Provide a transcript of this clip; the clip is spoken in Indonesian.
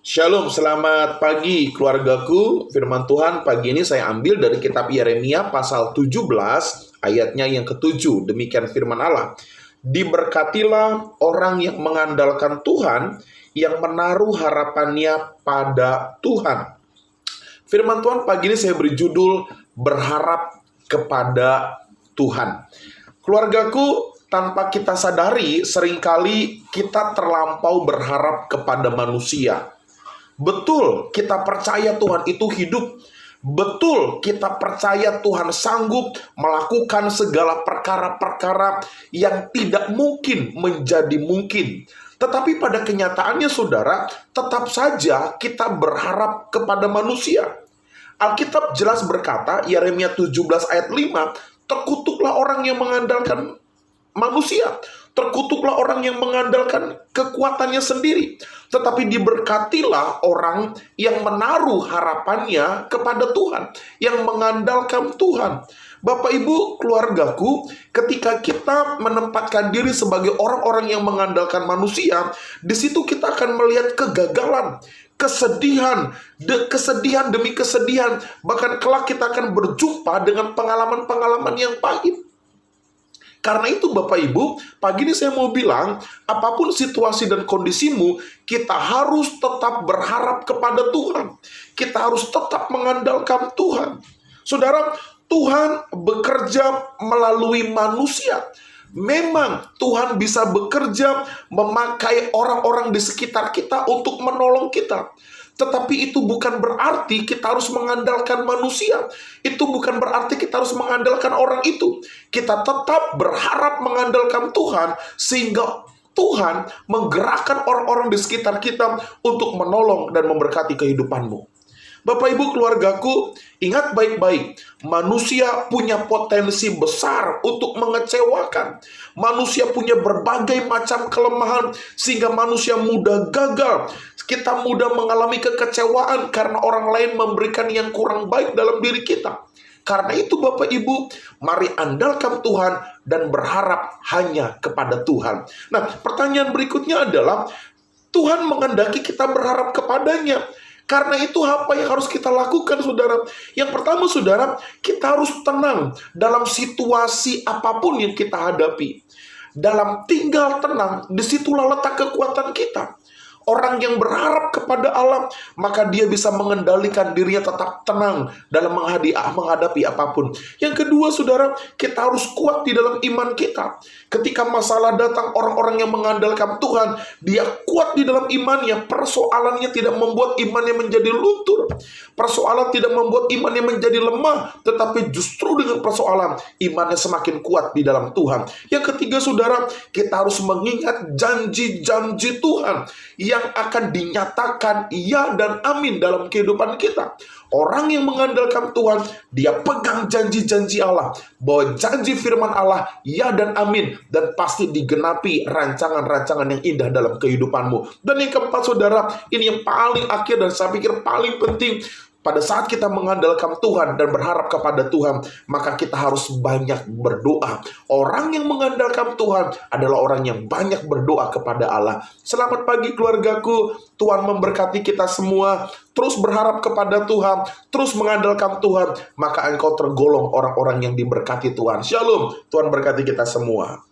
Shalom, selamat pagi keluargaku. Firman Tuhan pagi ini saya ambil dari kitab Yeremia pasal 17 ayatnya yang ke-7. Demikian firman Allah. Diberkatilah orang yang mengandalkan Tuhan, yang menaruh harapannya pada Tuhan. Firman Tuhan pagi ini saya beri judul berharap kepada Tuhan. Keluargaku, tanpa kita sadari seringkali kita terlampau berharap kepada manusia. Betul, kita percaya Tuhan itu hidup. Betul, kita percaya Tuhan sanggup melakukan segala perkara-perkara yang tidak mungkin menjadi mungkin. Tetapi pada kenyataannya, saudara, tetap saja kita berharap kepada manusia. Alkitab jelas berkata, Yeremia 17 ayat 5, terkutuklah orang yang mengandalkan manusia. Terkutuklah orang yang mengandalkan kekuatannya sendiri. Tetapi diberkatilah orang yang menaruh harapannya kepada Tuhan, yang mengandalkan Tuhan. Bapak Ibu keluargaku, ketika kita menempatkan diri sebagai orang-orang yang mengandalkan manusia, di situ kita akan melihat kegagalan, kesedihan demi kesedihan. Bahkan kelak kita akan berjumpa dengan pengalaman-pengalaman yang pahit. Karena itu Bapak Ibu, pagi ini saya mau bilang, apapun situasi dan kondisimu, kita harus tetap berharap kepada Tuhan. Kita harus tetap mengandalkan Tuhan. Saudara, Tuhan bekerja melalui manusia. Memang Tuhan bisa bekerja memakai orang-orang di sekitar kita untuk menolong kita. Tetapi itu bukan berarti kita harus mengandalkan manusia. Itu bukan berarti kita harus mengandalkan orang itu. Kita tetap berharap mengandalkan Tuhan, sehingga Tuhan menggerakkan orang-orang di sekitar kita untuk menolong dan memberkati kehidupanmu. Bapak Ibu keluargaku, ingat baik-baik, manusia punya potensi besar untuk mengecewakan. Manusia punya berbagai macam kelemahan, sehingga manusia mudah gagal. Kita mudah mengalami kekecewaan karena orang lain memberikan yang kurang baik dalam diri kita. Karena itu Bapak Ibu, mari andalkan Tuhan dan berharap hanya kepada Tuhan. Nah, pertanyaan berikutnya adalah, Tuhan menghendaki kita berharap kepadanya. Karena itu apa yang harus kita lakukan, saudara? Yang pertama, saudara, kita harus tenang dalam situasi apapun yang kita hadapi. Dalam tinggal tenang, disitulah letak kekuatan kita. Orang yang berharap kepada Allah, maka dia bisa mengendalikan dirinya tetap tenang dalam menghadapi apapun. Yang kedua, saudara, kita harus kuat di dalam iman kita. Ketika masalah datang, orang-orang yang mengandalkan Tuhan, dia kuat di dalam imannya. Persoalannya tidak membuat imannya menjadi luntur. Persoalan tidak membuat imannya menjadi lemah, tetapi justru dengan persoalan, imannya semakin kuat di dalam Tuhan. Yang ketiga, saudara, kita harus mengingat janji-janji Tuhan yang akan dinyatakan ya dan amin dalam kehidupan kita. Orang yang mengandalkan Tuhan, dia pegang janji-janji Allah, bahwa janji firman Allah ya dan amin, dan pasti digenapi rancangan-rancangan yang indah dalam kehidupanmu. Dan yang keempat, saudara, ini yang paling akhir dan saya pikir paling penting. Pada saat kita mengandalkan Tuhan dan berharap kepada Tuhan, maka kita harus banyak berdoa. Orang yang mengandalkan Tuhan adalah orang yang banyak berdoa kepada Allah. Selamat pagi keluargaku, Tuhan memberkati kita semua. Terus berharap kepada Tuhan, terus mengandalkan Tuhan, maka engkau tergolong orang-orang yang diberkati Tuhan. Shalom, Tuhan berkati kita semua.